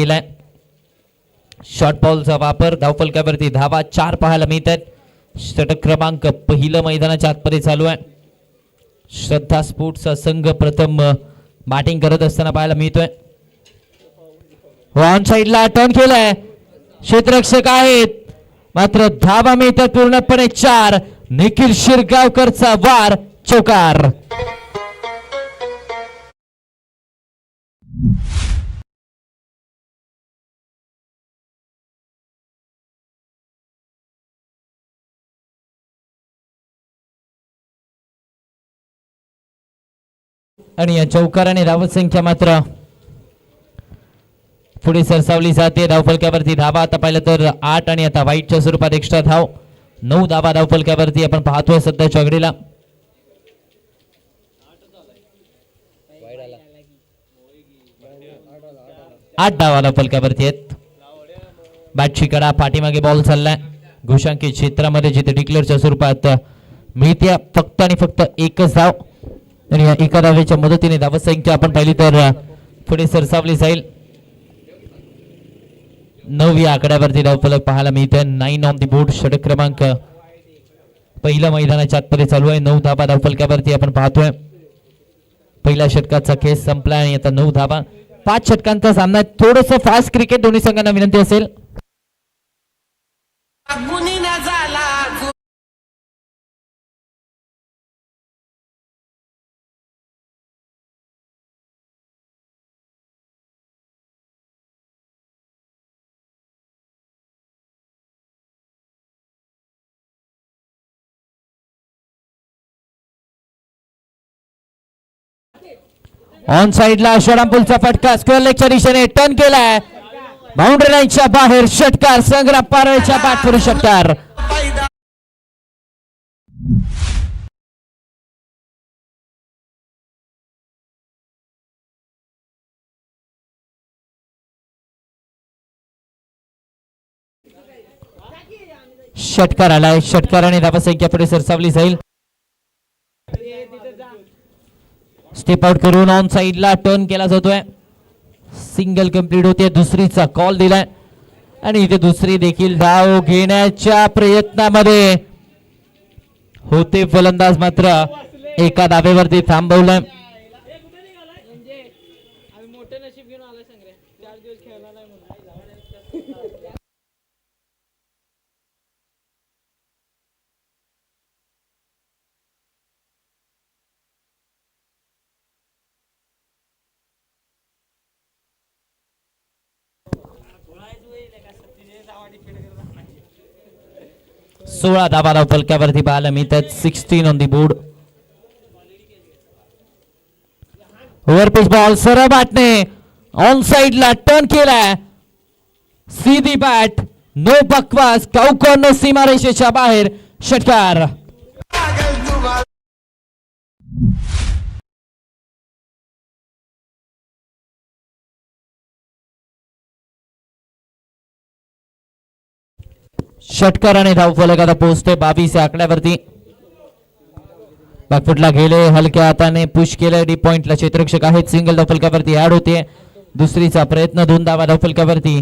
केलाय. शॉर्ट बॉलचा वापर धावफलकावरती धावा 4 पाहायला मिळतात. षटक क्रमांक पहिलं मैदानाच्या आतमध्ये चालू आहे. श्रद्धा स्पोर्ट्सचा संघ प्रथम बॅटिंग करत असताना पाहायला मिळतोय. ऑन साइडला टर्न केलाय. क्षेत्ररक्षक आहेत मात्र धावा मिळतात पूर्णपणे 4. निखिल शिरगावकरचा वार चौकार. आणि या चौकाराने धावसंख्या मात्र पुढे सरसावली जाते. धावफलकावरती धावा आता पाहिलं तर 8 आणि आता वाईटच्या स्वरूपात एक्स्ट्रा धाव 9 धावा धावफलकावरती आपण पाहतोय सध्याच्या घडीला. 8 धावा धावफलकावरती आहेत. बॅटची कडा पाठीमागे बॉल चाललाय. घोषांकित क्षेत्रामध्ये जिथे डिक्लेअरच्या स्वरूपात मिळते फक्त आणि फक्त एकच धाव. आणि या एका धावेच्या मदतीने धावसंख्या आपण पाहिली तर पुढे सरसावली जाईल. 9 या आकड्यावरती धावफलक पाहायला मिळते. 9 ऑन द बोर्ड. षटक क्रमांक पहिल्या मैदानाच्या आतमध्ये चालू आहे. 9 धावा धावफलकावरती आपण पाहतोय. पहिल्या षटकाचा खेळ संपला आणि आता 9 धावा. 5 षटकांचा सामना. थोडस फास्ट क्रिकेट दोन्ही संघांना विनंती असेल. ऑन साइडला शोरामपूलचा फटका स्क्वेअर लेगच्या दिशेने टर्न केलाय. बाउंड्री लाईनच्या बाहेर षटकार. संग्राम पारळच्या पाठपुरी षटकार. षटकार आलाय. षटकाराने धावसंख्या पुढे सरसावली जाईल. स्टेप आउट करून ऑन साइडला टर्न केला जातोय. सिंगल कंप्लीट होते. दुसरीचा कॉल दिलाय आणि इथे दुसरी देखील धाव घेण्याच्या प्रयत्नामध्ये होते फलंदाज मात्र एका धावेवरती थांबवलं. सोळा धावा धावफलकावरती पाहायला मिळतात. 16 on the board. Overpitch ball सरळ बॅटने ऑन साइडला टर्न केलाय. सीधी बॅट. नो बकवास. काउकॉर्नर सीमारेषेच्या बाहेर षटकार. षटकाराने धावफलक आता पोहोचते 22 या आकड्यावरती. बॅकफुटला गेले. हलक्या हाताने पुश केलं. डी पॉइंटला क्षेत्ररक्षक आहेत. सिंगल धावफलकावरती ऍड होते. दुसरीचा प्रयत्न. 2 धावा धावफलकावरती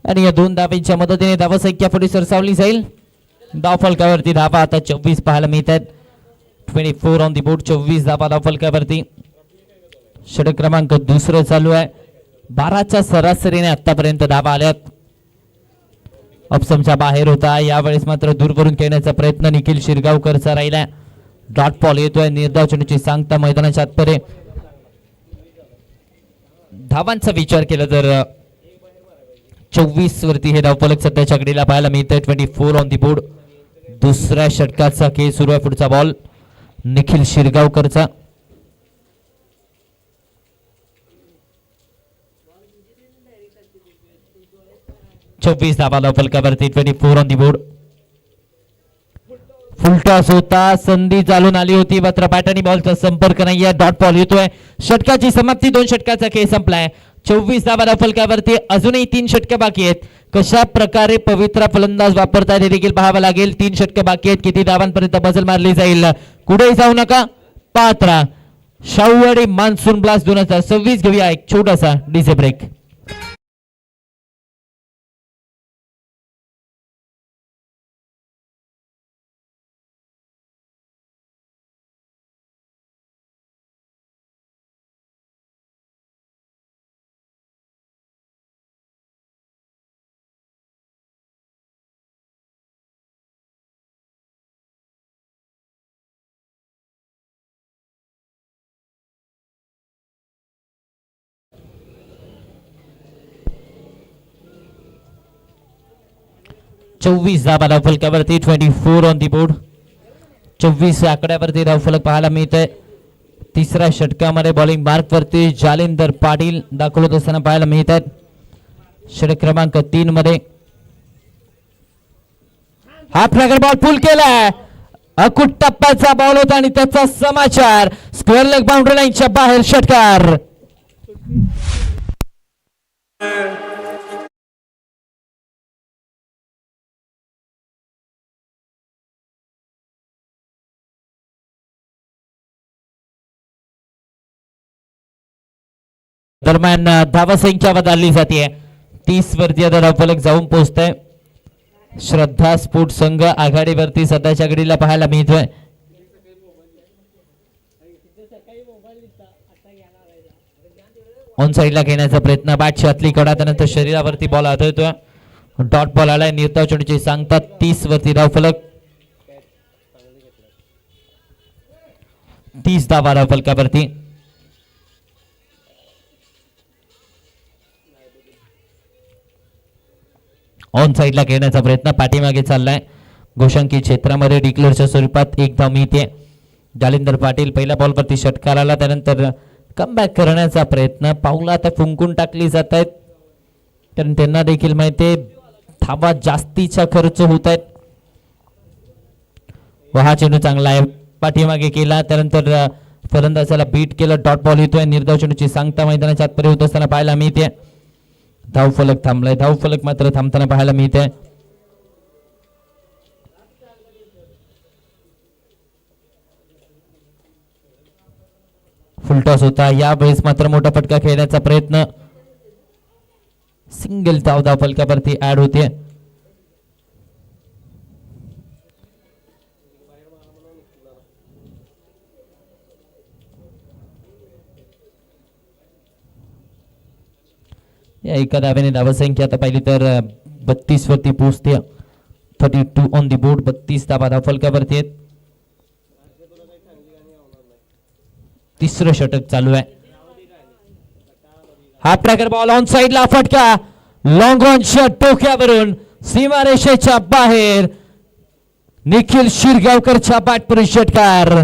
आणि या 2 धावांच्या मदतीने धावसंख्या पुढे सरसावली जाईल. धावफलकावरती धावा आता 24 पाहायला मिळतात. 24 ऑन दी बोर्ड. 24 धावा धावफलकावरती. षटक क्रमांक दुसरं चालू आहे. 12च्या सरासरीने आतापर्यंत धावा आल्यात. ऑप्शनच्या बाहेर होता. यावेळेस मात्र दूरवरून खेळण्याचा प्रयत्न निखिल शिरगावकरचा राहिला. डॉट बॉल येतोय. निर्धाव चेंडूची सांगता मैदानाच्या आतमध्ये. धावांचा विचार केला तर 24 वरती हे धावफलक सध्याच्या घडीला पाहायला मिळतंय. 24 ऑन दी बोर्ड. दुसऱ्या षटकाचा खेळ सुरू आहे. पुढचा बॉल निखिल शिरगावकरचा. चौबीस धावा धावफलकावरती. 24 ऑन दी बोर्ड. फुलटॉस होता. संधी चालून आली होती मात्र बॅट आणि बॉलचा संपर्क नाहीये. डॉट बॉल येतोय. षटकाची समाप्ती. 2 षटकाचा खेळ संपलाय. 24 धावा धावफलकावरती. अजूनही 3 षटक बाकी आहेत. कशा प्रकारे पवित्रा फलंदाज वापरतात हे देखील पाहावं लागेल. 3 षटक बाकी आहेत. किती धावांपर्यंत बजल मारली जाईल. कुठेही जाऊ नका. पात्रा शाहूवाडी मान्सून ब्लास्ट 2026 घेऊया एक छोटासा डीजे ब्रेक. 24 धावा धावफलकावरती 24 ऑन दी बोर्ड. 24 आकड्यावरती धावफलक पाहायला मिळतंय. तिसऱ्या षटकामध्ये बॉलिंग मार्क वरती जालिंदर पाटील दाखल होत असताना पाहायला मिळत आहेत. षटक क्रमांक 3 मध्ये हा फ्लॅगर बॉल पुल केलाय. अकुट टप्प्याचा बॉल होता आणि त्याचा समाचार स्क्वेअर लेग बाउंड्री लाईनच्या बाहेर षटकार. दरम्यान धावसंख्या बदलली जाते. 30 वरती आता धावफलक जाऊन पोहोचतंय. श्रद्धा स्पोर्ट संघ आघाडीवरती सध्याच्या घडीला पाहायला मिळतोय. ऑन साइडला घेण्याचा प्रयत्न, बॅटची आतली कडा, त्यानंतर शरीरावरती बॉल आदळतोय. डॉट बॉल आलाय. निर्धाव चेंडूची सांगतात 30 वरती धावफलक. 30 धावा धावफलकावरती. ऑन साइडला घेण्याचा प्रयत्न पाठीमागे चाललाय. घोषांकी क्षेत्रामध्ये डिक्लेअरच्या स्वरूपात एक धाव मिळते. जालिंदर पाटील पहिल्या बॉलवरती षटकार आला, त्यानंतर कमबॅक करण्याचा प्रयत्न. पाऊला आता फुंकून टाकली जात आहेत, कारण त्यांना देखील माहिती आहे धावा जास्तीचा खर्च होत आहेत. हा चेंडू चांगला आहे, पाठीमागे केला, त्यानंतर फलंदाजाला बीट केलं. डॉट बॉल येतोय. निर्धाव चेंडूची सांगता मैदानाच्या आतपर्यंत होत असताना पाहायला मिळते. धावफलक थांबलाय. धावफलक मात्र थांबताना पाहायला मिळते. फुलटॉस होता. यावेळेस मात्र मोठा फटका खेळण्याचा प्रयत्न. सिंगल धाव धावफलकावरती ऍड होते. या एका धाव्याने धावसंख्या आता पाहिली तर 32 वरती पोहोचते. 32 ऑन दी बोर्ड. 32 धावा धावफलकावरती आहेत. तिसरं षटक चालू आहे. हा ट्रॅकर बॉल ऑन साइडला फटका. लॉंग ऑनच्या टोक्यावरून सीमारेषेच्या बाहेर. निखिल शिरगावकरच्या बॅटवरून षटकार.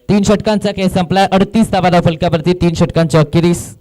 तीन षटकांचा खेळ संपलाय. 38 धावा धावफलकावरती 3 षटकांच्या अखेरीस.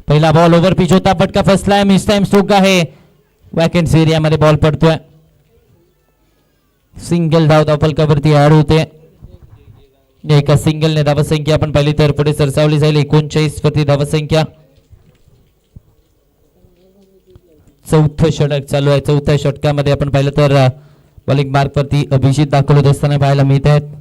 पहिला बॉल ओव्हर पिच होता, फटका फसलाय. मिस टाइम स्ट्रोक आहे. वॅकन्सी एरियामध्ये बॉल पडतोय. सिंगल धाव धावफलकावरती ऍड होते. एका सिंगलने धावसंख्या आपण पाहिली तर पुढे सरसावली जाईल. 39 वरती धावसंख्या. चौथं षटक चालू आहे. चौथ्या षटकामध्ये आपण पाहिलं तर बॉलिंग मार्क वरती अभिजित दाखल होत असताना पाहायला मिळत आहेत.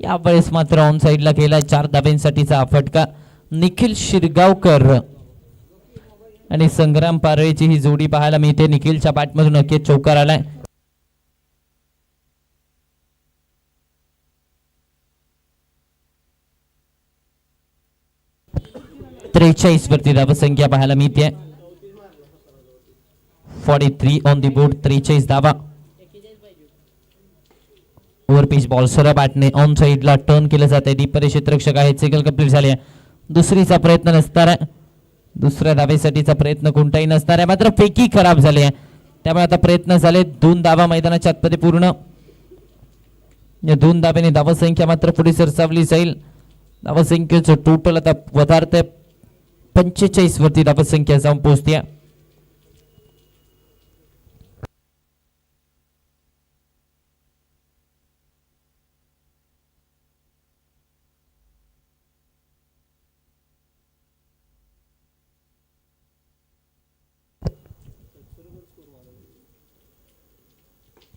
यावेळेस मात्र ऑन साइडला केला. 4 धाब्यांसाठीचा फटका. निखिल शिरगावकर आणि संग्राम पारळेची ही जोडी पाहायला मिळते. निखिलच्या बॅटमधून अखेर चौकार आलाय. त्रेचाळीस वरती धावसंख्या पाहायला मिळते. 43 ऑन दी बोर्ड. 43 धावा. ओव्हर पिच बॉल सरळ बॅटने ऑन साइडला टर्न केलं जाते. डीपरे क्षेत्ररक्षक आहेत. सिंगल कंप्लीट झाले. दुसरीचा प्रयत्न नसणार आहे. दुसऱ्या धावेसाठीचा प्रयत्न कोणताही नसणार आहे. मात्र फेकी खराब झाली आहे, त्यामुळे आता प्रयत्न झाले. 2 धावा मैदानाच्या आतमध्ये पूर्ण. या 2 धाब्याने धावसंख्या मात्र पुढे सरसावली जाईल. धावसंख्येचं टोटल आता वधारते. 45 वरती धावसंख्या जाऊन पोहोचते.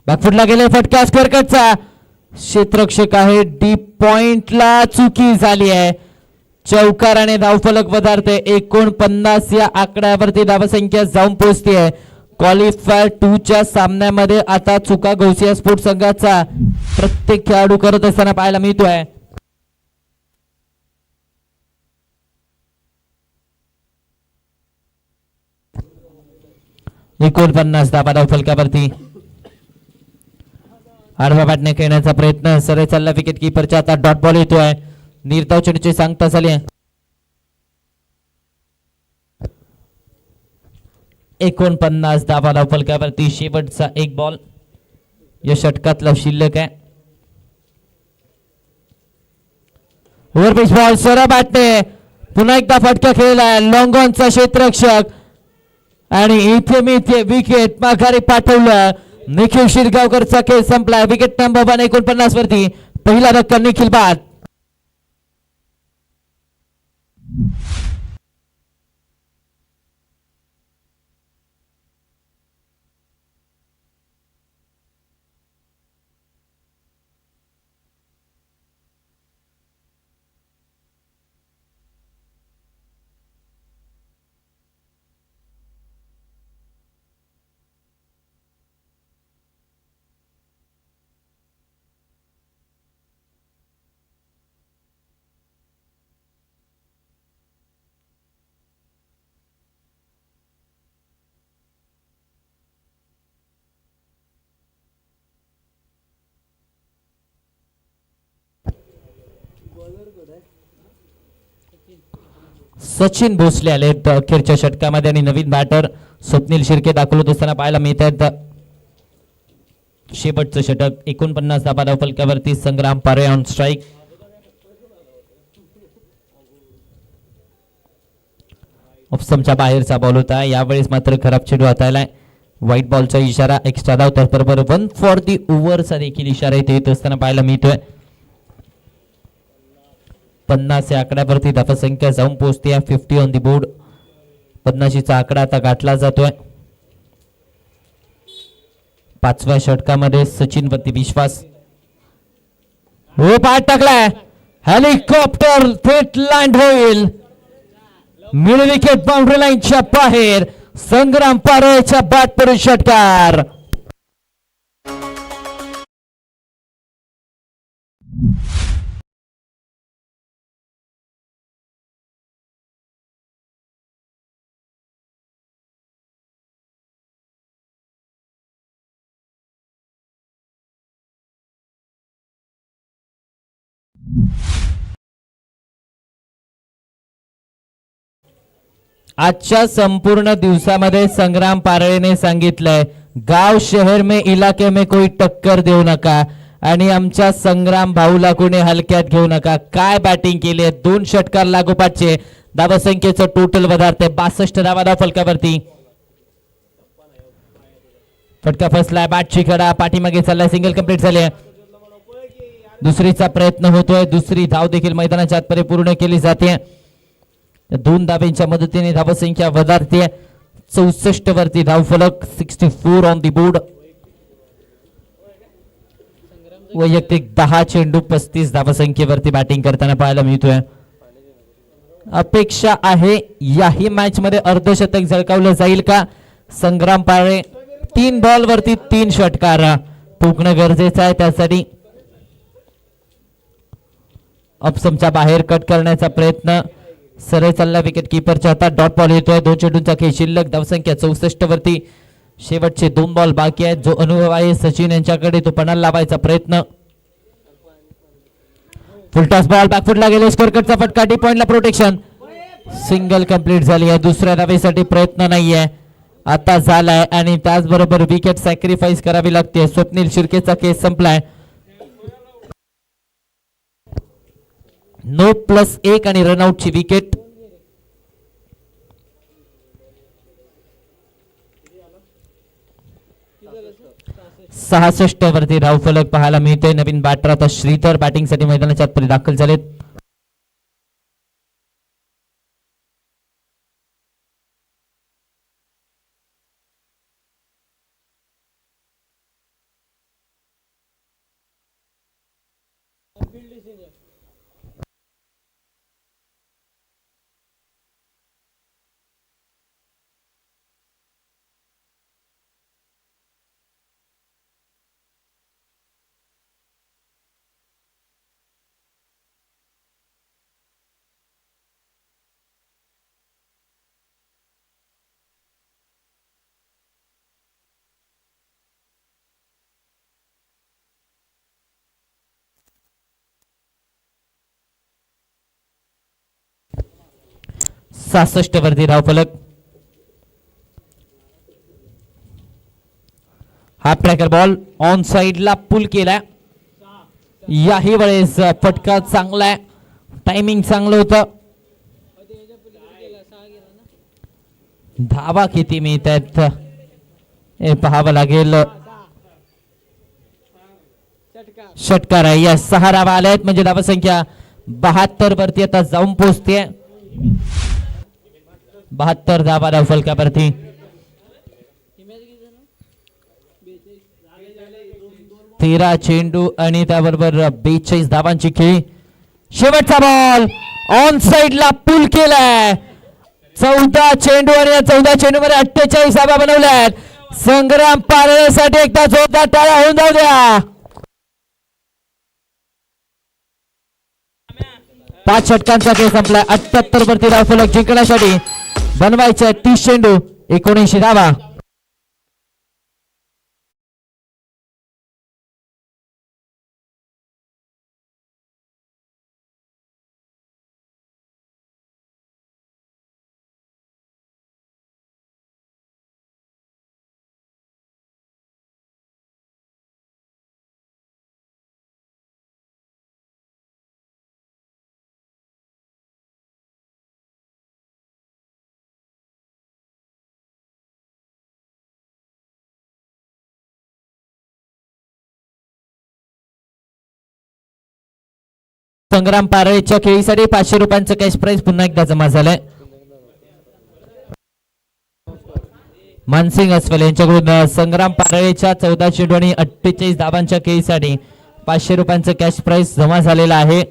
बॅकफुटला गेले फटका स्क्वेअरकटचा क्षेत्ररक्षक आहे डीप पॉइंटला चुकी झाली आहे. चौकाराने धावफलक पदार्थ 49 या आकड्यावरती धावसंख्या जाऊन पोहोचते आहे. क्वालिफायर 2 च्या सामन्यामध्ये आता चुका गौसिया स्पोर्ट्स संघाचा प्रत्येक खेळाडू करत असताना पाहायला मिळतोय. एकोणपन्नास धावा धावफलकावरती. आडवा बॅटने खेळण्याचा प्रयत्न सरळ चालला विकेट किपरच्या आता डॉट बॉल येतोय. निर्धाव चेंडूची सांगता झाली आहे. 49 धावा धावफलकावरती. शेवटचा एक बॉल या षटकातला शिल्लक आहे. ओव्हरपिच बॉल सरळ बॅटने पुन्हा एकदा फटका खेळलाय. लॉंग ऑनचा क्षेत्ररक्षक आणि इथे विकेट माघारी पाठवलं. निखिल शिरगावकरचा खेळ संपलाय. विकेट नंबर 49 वरती पहिला धक्का निखिल बाद. सचिन भोसले आले अखेरच्या षटकामध्ये आणि नवीन बॅटर स्वप्नील शिर्के दाखल होत असताना पाहायला मिळत आहेत. शेवटचं षटक 49 धावा धावफलकावरती. संग्राम पारे ऑन स्ट्राईक. ऑफस्टंपच्या बाहेरचा बॉल होता. यावेळेस मात्र खराब चेंडू हाताळलाय. व्हाईट बॉलचा इशारा. एक्स्ट्रा धाव त्याचबरोबर 1 फॉर दी ओव्हरचा देखील इशारा इथे येत असताना पाहायला मिळतोय. 50 या आकड्यावरती धावसंख्या जाऊन पोहोचते. 50 ऑन दी बोर्ड. 50चा आकडा आता गाठला जातोय. 5व्या षटकामध्ये सचिन वरती विश्वास. हो पाठ टाकलाय. हेलिकॉप्टर थेट लँड होईल. मिड विकेट बाउंड्री लाईनच्या बाहेर. संग्राम पारेच्या बॅट पडून षटकार. आजच्या संपूर्ण दिवसामध्ये संग्राम पारळेने सांगितलंय गाव शहर में इलाके में कोई टक्कर देऊ नका आणि आमच्या संग्राम भाऊला कोणी हलक्यात घेऊ नका. काय बॅटिंग केली आहे. 2 षटकार लागोपाठचे. धावसंख्येचं टोटल पदार्थ 62 धावा धावफलकावरती. फटका फसलाय. बॅटची कडा पाठीमागे चाललाय. सिंगल कंप्लीट झाले. दुसरीचा प्रयत्न होतोय. दुसरी धाव देखील मैदानाच्या आतपर्यंत पूर्ण केली जाते. 2 धावांच्या मदतीने धावसंख्या वधारते. 64 वरती धावफलक. 64 ऑन दी बोर्ड. वैयक्तिक 10 चेंडू 35 धावसंख्येवरती बॅटिंग करताना पाहायला मिळतोय. अपेक्षा आहे याही मॅच मध्ये अर्धशतक झळकावलं जाईल का. संग्राम पाळे 3 बॉल वरती 3 षटकार ठोकणं गरजेचं आहे. त्यासाठी ऑप्शनच्या बाहेर कट करण्याचा प्रयत्न. सरळ चालला विकेट किपरच्या हातात. डॉट बॉल येतोय. 2 चेंडूंचा खेळ शिल्लक. धावसंख्या 64 वरती. शेवटचे 2 बॉल बाकी आहेत. जो अनुभव आहे सचिन यांच्याकडे तो पणाला लावायचा प्रयत्न. फुलटॉस बॉल बॅकफुटला गेले. स्कोर कटचा फटका. डी पॉइंटला प्रोटेक्शन. सिंगल कंप्लीट झाली आहे. दुसऱ्या धावेसाठी प्रयत्न नाहीये आता झालाय आणि त्याचबरोबर विकेट सॅक्रिफाईस करावी लागते. स्वप्नील शिर्केचा केस संपलाय. नो +1 आणि रनआउटची विकेट. सहासष्ट वरती धावफलक पाहायला मिळते. नवीन बॅटर आता श्रीधर बॅटिंग साठी मैदानाच्या आतमध्ये दाखल झालेत. 66 वरती धावफलक. हा ट्रॅकर बॉल ऑन साइडला पुल केला. याही वेळेस फटका चांगला आहे, टायमिंग चांगलं होतं. धावा किती मिळत आहेत हे पाहावं लागेल. षटकार आहे. या 6 धावा आल्या आहेत म्हणजे धावा संख्या 72 वरती आता जाऊन पोहोचते. 72 धावा धावफलकावरती. 13 चेंडू आणि त्याबरोबर 42 धावांची खेळी. शेवटचा बॉल ऑन साइडला पुल केलाय. 14 चेंडू आणि 14 चेंडू मध्ये 48 धावा बनवल्यात. संग्राम पारळेसाठी एकदा जोरदार टाळ्या होऊन जाऊ द्या. 5 षटकांचा खेळ संपलाय. 78 वरती धावफलक जिंकण्यासाठी बनवायचे 30 चेंडू 19 धावा. संग्राम पारळेच्या खेळीसाठी 500 रुपयांचं कॅश प्राइज पुन्हा एकदा जमा झालंय. मानसिंग अस्वल यांच्याकडून संग्राम पारळेच्या 14 चेंडू आणि 48 धावांच्या खेळीसाठी 500 रुपयांचं कॅश प्राइज जमा झालेला आहे.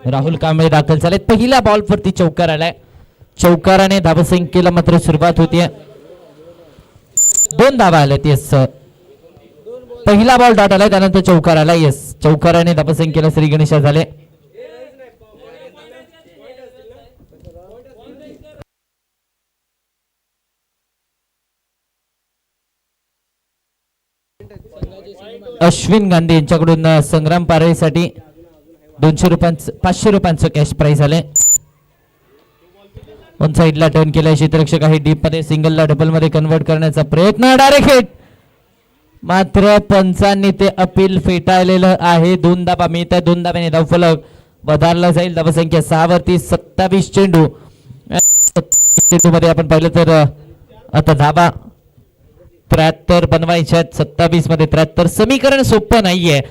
राहुल कांबळे दाखल झालेत. पहिल्या बॉल वरती चौकार आलाय. चौकाराने धावसंख्येला मात्र सुरुवात होतीये. 2 धावा आल्यात. येस, पहिला बॉल डॉट आलाय, त्यानंतर चौकार आला. येस, चौकाराने धावसंख्येला श्री गणेश झाले. अश्विन गांधी यांच्याकडून संग्राम पारळीसाठी 200 रुपयांचं 500 रुपयांचं कॅश प्राइज आले. वन साइडला टर्न केलाय क्षेत्ररक्षक आहे. डीप मध्ये सिंगलला डबल मध्ये कन्वर्ट करण्याचा प्रयत्न. डायरेक्ट हिट, मात्र पंचांनी ते अपील फेटाळलेलं आहे. 2 धाबा मिळत आहे. 2 धाब्याने धावफलक वधारला जाईल. धावसंख्या 6 वरती. 27 चेंडू मध्ये आपण पाहिलं तर आता धाबा 73 बनवायच्या. 27 मध्ये 73. समीकरण सोपं नाहीये.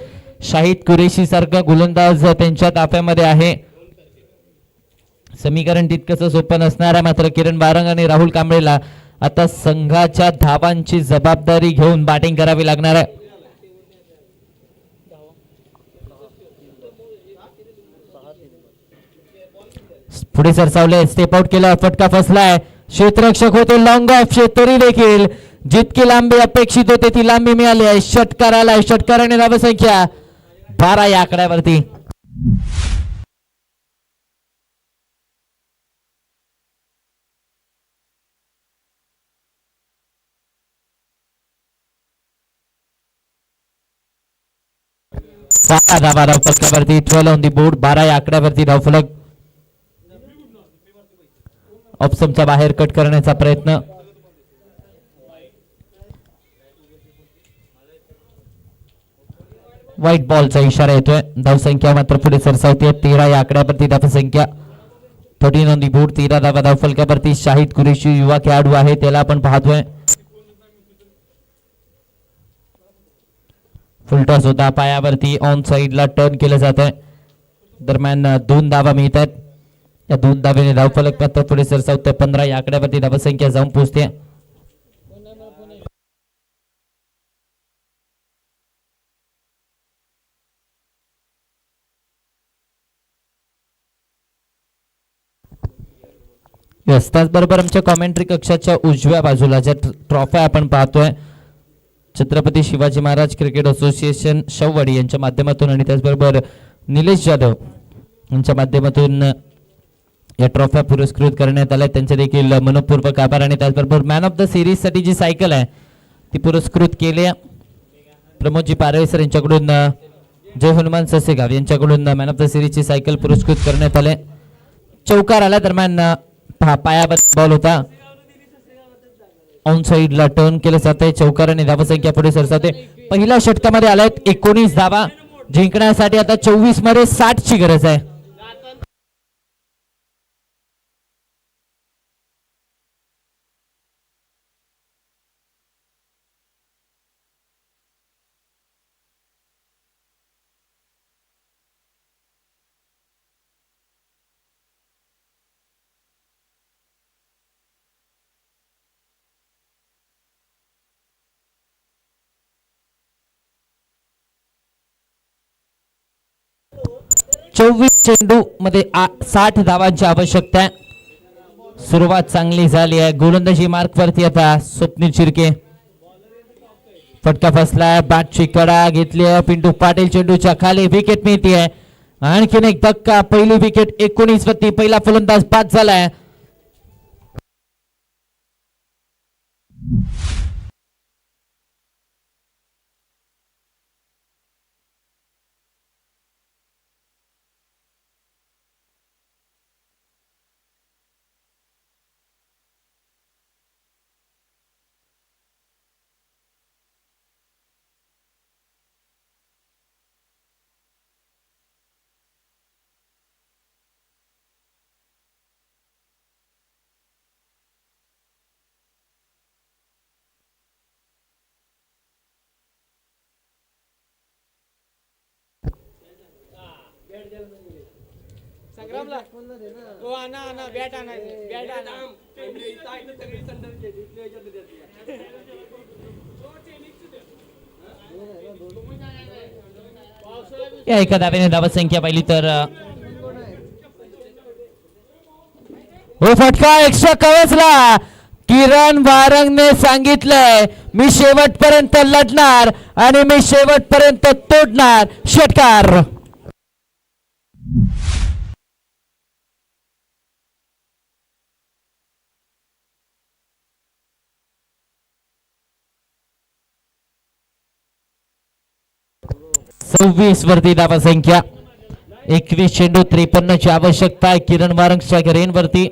शाहिद कुरेशी सारखा गोलंदाज त्यांच्या ताफ्यामध्ये आहे. समीकरण तितकंच सोपं नसणार आहे. मात्र किरण बारंग आणि राहुल कांबळेला आता संघाच्या धावांची जबाबदारी घेऊन बॅटिंग करावी लागणार आहे. पुढे सरसावले. स्टेप आउट केला. फटका फसलाय. क्षेत्ररक्षक होते. लॉंग ऑफ तरी देखील जितकी लांबी अपेक्षित होते ती लांबी मिळाली आहे. षटकार आलाय. षटकाराने धावसंख्या 12 या आकड्यावरती. धावा धावफलकावरती. 12 ऑन दी बोर्ड. 12 या आकड्यावरती धावफलक. ऑप्शनच्या बाहेर कट करण्याचा प्रयत्न. व्हाईट बॉलचा इशारा येतोय. धावसंख्या मात्र पुढे सरसावते. 13 या आकड्यावरती धावसंख्या. 13 ऑन दी बोर्ड. 13 धावा धावफलकावरती. शाहिद कुरेशी युवा खेळाडू आहे, त्याला आपण पाहतोय. फुलटॉस होता पायावरती. ऑन साइडला टर्न केलं जात आहे. दरम्यान 2 धावा मिळत आहेत. या 2 धावेने धावफलक मात्र पुढे सरसावते. 15 या आकड्यावरती धावसंख्या जाऊन पोहोचते. त्याचबरोबर आमच्या कॉमेंट्री कक्षाच्या उजव्या बाजूला ज्या ट्रॉफ्या आपण पाहतोय, छत्रपती शिवाजी महाराज क्रिकेट असोसिएशन शववाडी यांच्या माध्यमातून आणि त्याचबरोबर निलेश जाधव यांच्या माध्यमातून या ट्रॉफ्या पुरस्कृत करण्यात आल्या. त्यांचे देखील मनपूर्वक आभार. आणि त्याचबरोबर मॅन ऑफ द सिरीज साठी जी सायकल आहे ती पुरस्कृत केली. प्रमोदजी पारळेसर यांच्याकडून जय हनुमान ससेगाव यांच्याकडून मॅन ऑफ द सिरीजची सायकल पुरस्कृत करण्यात आले. चौकार आल्या दरम्यान पायावर बॉल होता. ऑन साइडला टर्न केलं जाते. चौकार आणि धावसंख्या पुढे सरसावते. पहिल्या षटकामध्ये आल्यात 19 धावा. जिंकण्यासाठी आता 24 मध्ये 60 ची गरज आहे. चेंडू मध्ये 60 धावांची आवश्यकता आहे. सुरुवात चांगली झाली आहे. गोलंदाजी मार्क वरती आता स्वप्नील शिर्के. फटका फसलाय. बॅटची कडा घेतली आहे. पिंटू पाटील चेंडूच्या खाली. विकेट मिळते. आणखीन एक धक्का. पहिली विकेट 19 वरती. पहिला फलंदाज बाद झालाय. या एका धावेने धावसंख्या पाहिली तर हो फटका एक्स्ट्रा कवचला. किरण वारंगने सांगितलंय मी शेवटपर्यंत लढणार आणि मी शेवटपर्यंत तोडणार. षटकार. सव्वीस वरती धावा संख्या. 21 चेंडू 53 ची आवश्यकता आहे किरण वारंगच्या ग्रेनवरती.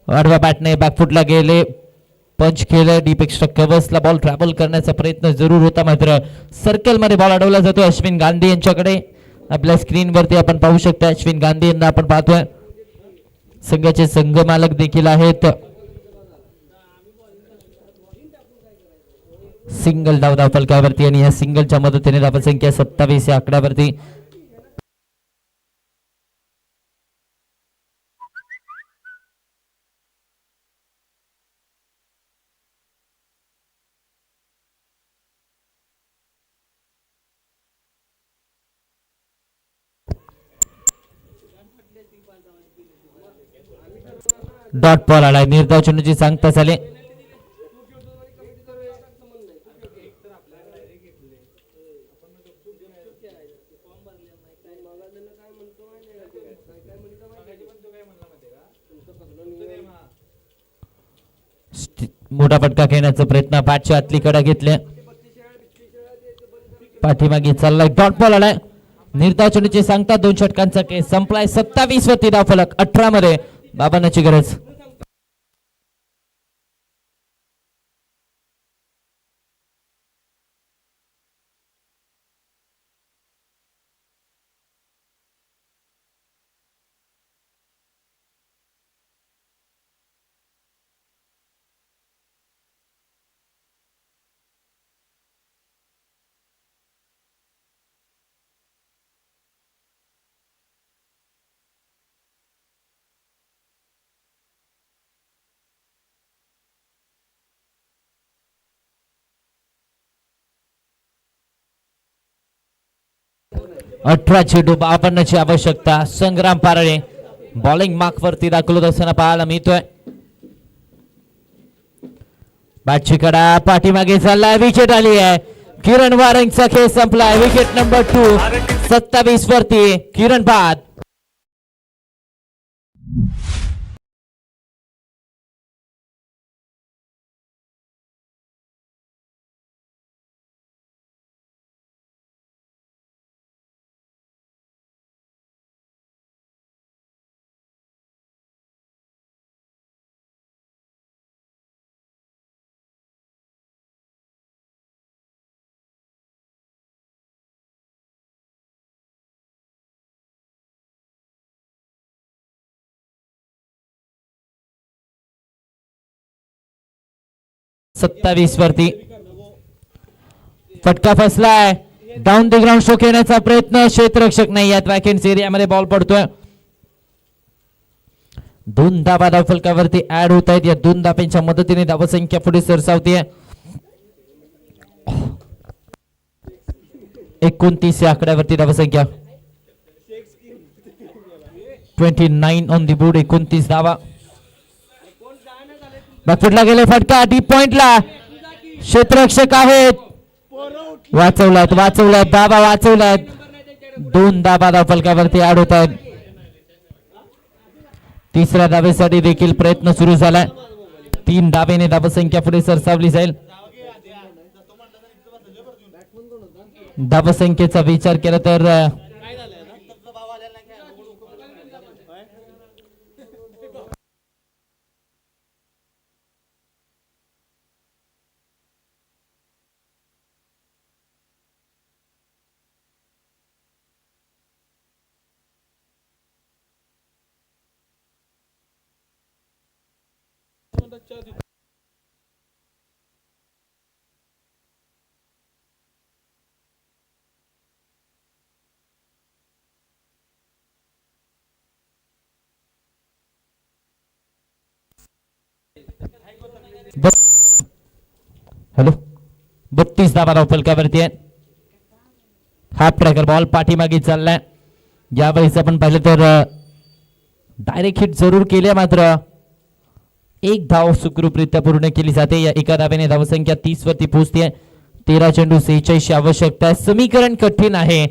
आडव्या बॅटने बॅकफुटला गेले, पंच केलं. डीप एक्स्ट्रा कव्हर्सला बॉल ट्रॅव्हल करण्याचा प्रयत्न जरूर होता, मात्र सर्कल मध्ये बॉल अडवला जातो अश्विन गांधी यांच्याकडे. आपल्या स्क्रीनवरती आपण पाहू शकता अश्विन गांधी यांना आपण पाहतोय. संघाचे संघ मालक देखील आहेत. सिंगल धाव फलकावरती आणि या सिंगलच्या मदतीने धावसंख्या 27 या आकड्यावरती. डॉट बॉल आलाय. निर्धाव चेंडूची सांगता झाली. मोठा फटका खेळण्याचा प्रयत्न, बॅटच्या आतली कडा घेतल्या, पाठीमागे चाललाय. डॉट बॉल आलाय. निर्धाव चेंडूची सांगता. 2 षटकांचा केस संपलाय. 27 वरती धाव फलक. 18 मध्ये बाबांची गरज. अठरा चेंडू 52 आवश्यकता. संग्राम पारळे बॉलिंग मार्क वरती दाखवत असताना पाहायला मिळतोय. बॅटची कडा पाठीमागे चाललाय. विकेट आली आहे. किरण वारंगचा खेळ संपलाय. Wicket number 2. 27 वरती किरण बाद. सत्तावीस वरती फटका फसलाय. डाऊन द ग्राउंड शो खेळण्याचा प्रयत्न. क्षेत्ररक्षक नाही यात. वॅकेंट एरियामध्ये बॉल पडतोय. 2 धावा धाव फलकावरती ऍड होत आहेत. या 2 धाब्यांच्या मदतीने धावसंख्या पुढे सरसावते. 29 या आकड्यावरती धावसंख्या. 29 ऑन दी बोर्ड. 29 धावा. बॅकफुटला गेले. फटका डीप पॉइंटला. क्षेत्ररक्षक आहेत. वाचवलात धावा वाचवलात. 2 धावा धाव फलकावरती ऍड होत आहेत. तिसऱ्या धावेसाठी देखील प्रयत्न सुरू झालाय. 3 धावेने धावसंख्या पुढे सरसावली जाईल. धावसंख्येचा विचार केला तर 32 धावा धाव फलकावरती आहे. हाफ ट्रॅकर बॉल पाठीमागे चाललाय. यावेळेस आपण पाहिलं तर डायरेक्ट हिट जरूर केल्या, मात्र एक धाव सुखरूपरित्या पूर्ण केली जाते. या एका धावेने धावसंख्या 30 वरती पोहोचते. 13 चेंडू 46 आवश्यकता आहे. समीकरण कठीण आहे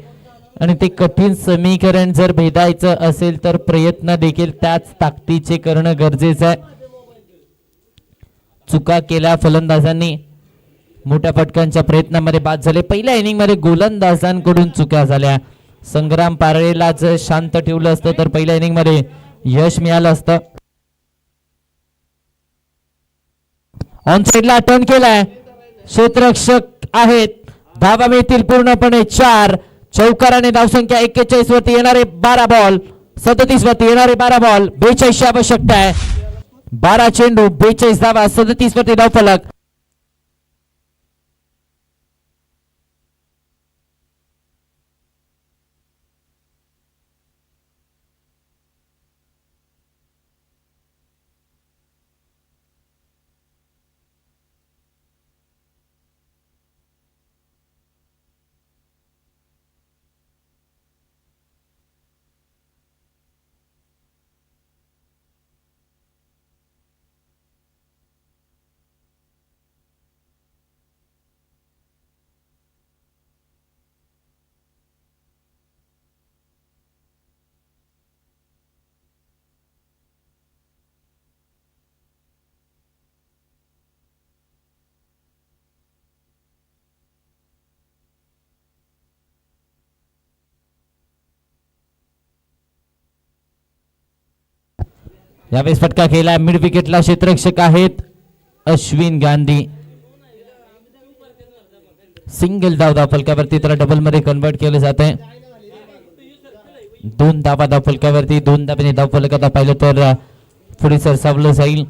आणि ते कठीण समीकरण जर भेदायचं असेल तर प्रयत्न देखील त्याच ताकदीचे करणं गरजेचं आहे. चुका केल्या फलंदाजांनी, मोठ्या फटकांच्या प्रयत्नामध्ये बाद झाले. पहिल्या इनिंग मध्ये गोलंदाजांकडून चुका झाल्या. संग्राम पारळेला जर शांत ठेवलं असतं तर पहिल्या इनिंग मध्ये यश मिळालं असतं. ऑन साइडला टर्न केलाय, क्षेत्ररक्षक आहेत. धावा मिळतील पूर्णपणे 4. चौकाराने धावसंख्या 41 वरती येणारे 12 बॉल, 37 वरती येणारे 12 बॉल, 42 आवश्यकता आहे. 12 चेंडू 42 धावा, 37 वरती धावफलक. यावेळेस फटका केला, मिड विकेटला क्षेत्ररक्षक आहेत अश्विन गांधी. सिंगल धाव फलकावरती, त्याला डबल मध्ये कन्वर्ट केलं जात आहे. 2 धावा धाव फलकावरती, 2 धाब्याने धाव फलकात पाहिलं तर पुढे सरसावलं जाईल.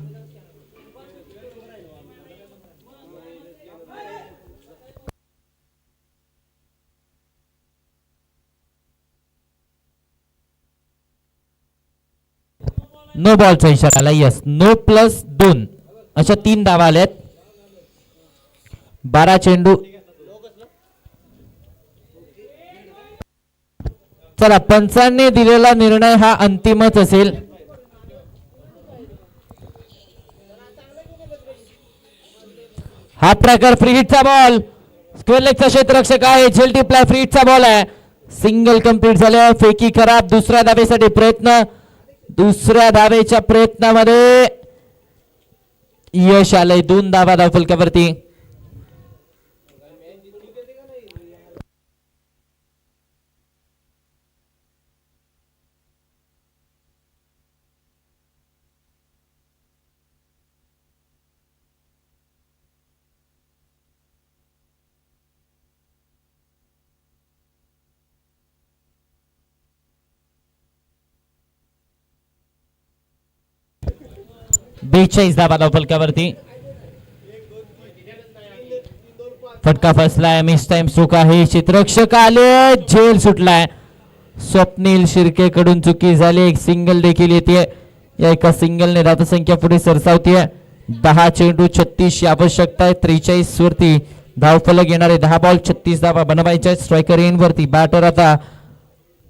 नो बॉलचा इशारा आला. यस, नो प्लस 2 अशा 3 धावा आल्यात. 12 चेंडू. चला, पंचांनी दिलेला निर्णय हा अंतिमच असेल. हा प्रकार फ्री हिटचा बॉल, स्क्वेअर लेगचा क्षेत्ररक्षक आहे. झेल्टी प्लाय फ्री हिटचा बॉल आहे. सिंगल कंप्लीट झालं. फेकी खराब. दुसऱ्या धावेसाठी प्रयत्न. दुसऱ्या धावेच्या प्रयत्नामध्ये यश आलंय. 2 धावा धाव फलकावरती. बेचाळीस धावा धाव फलकावरती. फटका फसलाय. मिस टाइम चूक आहे. क्षेत्ररक्षक आले. झेल सुटलाय. स्वप्नील शिर्के कडून चुकी झाली. एक सिंगल देखील येते. या एका सिंगलने धावसंख्या पुढे सरसावते. 10 चेंडू 36 आवश्यकता आहे. 43 वरती धावफलक येणारे 10 बॉल 36 धावा बनवायच्या. स्ट्रायकर एन वरती. बॅटर आता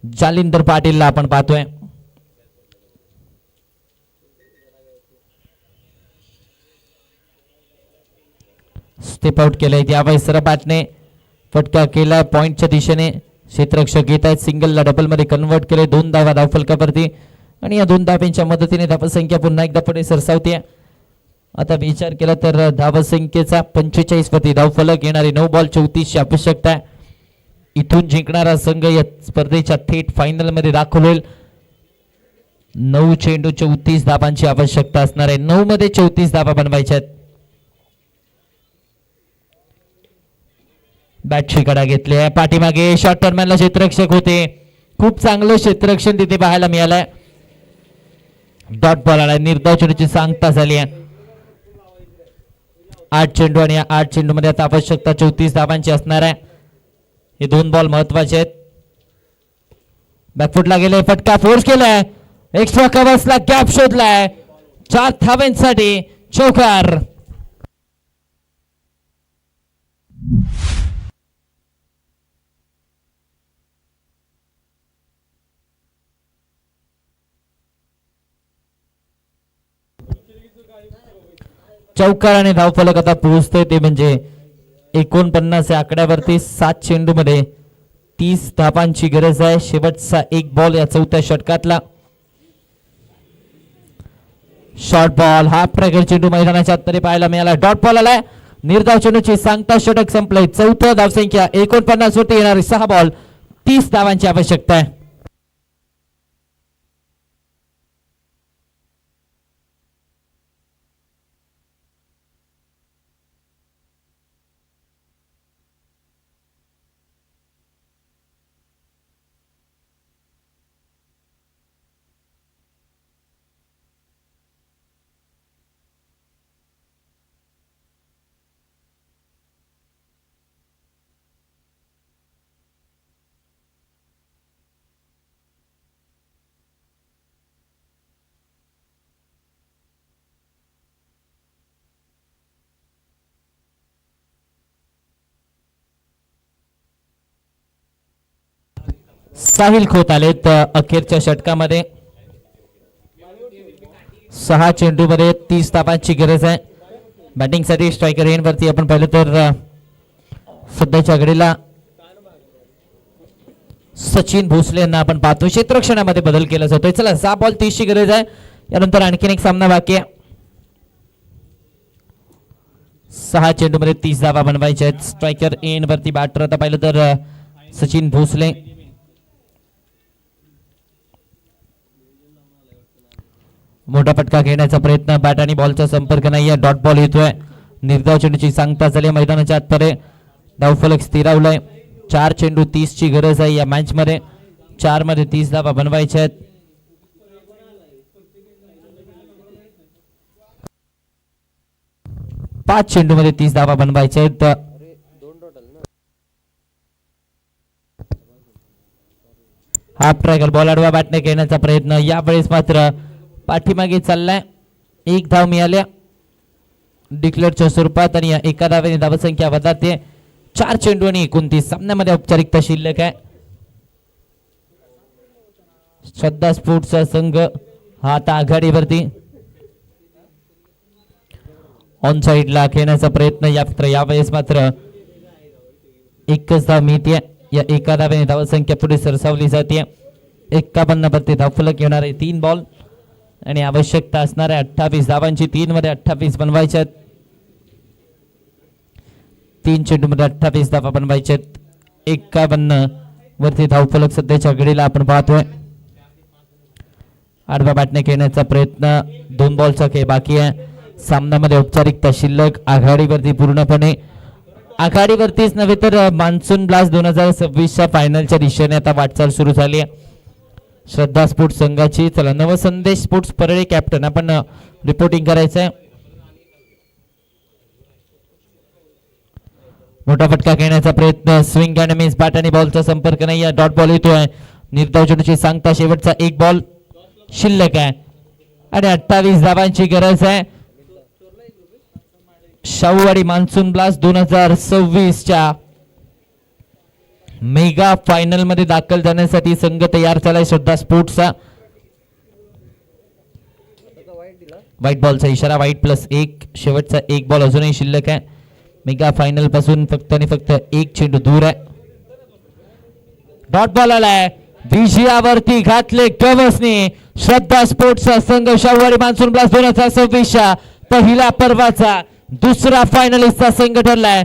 जालिंदर पाटीलला आपण पाहतोय. स्टेप आउट केलंय. त्यावेळेस सरपाटने फटका केलाय पॉइंटच्या दिशेने. क्षेत्ररक्षक येत आहेत. सिंगलला डबल मध्ये कन्वर्ट केले. 2 धावा धाव फलकावरती आणि या 2 धाव्यांच्या मदतीने धावसंख्या पुन्हा एकदा पुढे सरसावते. आता विचार केला तर धावसंख्येचा 45 वरती धावफलक येणारे 9 बॉल 34 आवश्यकता आहे. इथून जिंकणारा संघ या स्पर्धेच्या थेट फायनल मध्ये दाखल होईल. 9 चेंडू 34 धावांची आवश्यकता असणार आहे. 9 मध्ये 34 धावा बनवायच्या आहेत. बॅटची कडा घेतली आहे. पाठीमागे शॉर्ट टर्मॅनला क्षेत्ररक्षक होते. खूप चांगलं क्षेत्ररक्षण तिथे पाहायला मिळालंय. डॉट बॉल आलाय. निर्धाव चेंडूची सांगता झाली आहे. 8 चेंडू आणि 8 चेंडू मध्ये आता आवश्यकता 34 धावांची असणार आहे. हे 2 बॉल महत्वाचे आहेत. बॅकफुटला गेले. फटका फोर्स केलाय. Extra कव्हर्सला gap शोधलाय. 4 धावांसाठी चौकार. चौकार आणि धावफलक आता पोहोचतोय ते म्हणजे 49 या आकड्यावरती. 7 चेंडूमध्ये 30 धावांची गरज आहे. शेवटचा एक बॉल या चौथ्या षटकातला. शॉर्ट बॉल हा प्रकार चेंडू मैदानाच्या आतमध्ये पाहायला मिळाला. डॉट बॉल आलाय. निर्धाव चेंडूची सांगता षटक संपलंय. चौथ्या धावसंख्या 49 वरती येणारी 6 बॉल 30 धावांची आवश्यकता आहे. साहिल खोत आलेत अखेरच्या षटकामध्ये. 6 चेंडूमध्ये 30 धावांची गरज आहे. बॅटिंगसाठी स्ट्रायकर एंड वरती आपण पाहिलं तर सध्याच्या घडीला सचिन भोसले यांना आपण पाहतो. क्षेत्ररक्षणामध्ये बदल केला जातोय. चला 6 बॉल 30 ची गरज आहे. यानंतर आणखीन एक सामना बाकी आहे. 6 चेंडूमध्ये 30 धावा बनवायच्या आहेत. स्ट्रायकर एंड वरती बॅटर आता पाहिलं तर सचिन भोसले. मोठा फटका घेण्याचा प्रयत्न. बॅट आणि बॉलचा संपर्क नाहीये. डॉट बॉल येतोय. निर्धाव चेंडूची सांगता झाली. मैदानाच्या आतमध्ये धावफलक स्थिरावलाय. 4 चेंडू 30 ची गरज आहे या मॅच मध्ये. 4 मध्ये 30 धावा बनवायच्या आहेत. पाच चेंडू मध्ये 30 धावा बनवायच्या आहेत. हाफ ट्रॅकर बॉल आडवा बॅटने घेण्याचा प्रयत्न. यावेळेस मात्र पाठीमागे चाललाय. 1 धाव मिळाल्या डिक्लेअरच्या स्वरूपात आणि एका धावेने धावसंख्या वधारते. 4 चेंडू आणि 29 सामन्यामध्ये औपचारिकता शिल्लक आहे. श्रद्धा स्पोर्ट्सचा संघ हा आता आघाडीवरती. ऑन साइडला खेळण्याचा प्रयत्न. यावेळेस मात्र एकच धाव मिळते. या एका धावेने धावसंख्या पुढे सरसावली जाते. 51 वरती धावफलक येणार आहे. 3 बॉल आणि आवश्यकता असणाऱ्या 28 धावांची. 3 मध्ये 28 बनवायच्या. 3 चेंडू मध्ये 28 धावा बनवायच्या. 51 वरती धावफलक सध्याच्या घडीला आपण पाहतोय. आडव्या बॅटने खेळण्याचा प्रयत्न. 2 बॉलचा खेळ बाकी आहे. सामन्यामध्ये औपचारिकता शिल्लक. आघाडीवरती पूर्णपणे. आघाडीवरतीच नव्हे तर मान्सून ब्लास्ट 2026च्या फायनलच्या दिशेने आता वाटचाल सुरू झाली आहे श्रद्धा स्पोर्ट्स संघाची. चला नवसंदेश स्पोर्ट्स परळी कॅप्टन आपण रिपोर्टिंग करायचंय. मोठा फटका घेण्याचा प्रयत्न. Swing and miss. बॅट आणि बॉलचा संपर्क नाही. डॉट बॉल येतोय. निर्धाव चेंडूची सांगता. शेवटचा एक बॉल शिल्लक आहे आणि 28 धावांची गरज आहे. शाहूवाडी मान्सून ब्लास्ट 2026च्या मेगा फायनल मध्ये दाखल जाण्यासाठी संघ तयार झालाय श्रद्धा स्पोर्ट्सचा. व्हाईट बॉलचा इशारा. व्हाईट +1. शेवटचा एक बॉल अजूनही शिल्लक आहे. मेगा फायनल पासून फक्त आणि फक्त 1 चेंडू दूर आहे. डॉट बॉल आलाय. विजयावरती घातले गवसने श्रद्धा स्पोर्ट्सचा संघ. शाहूवाडी मान्सून ब्लास्ट 2026च्या पहिल्या पर्वाचा दुसरा फायनलिस्टचा संघ ठरलाय.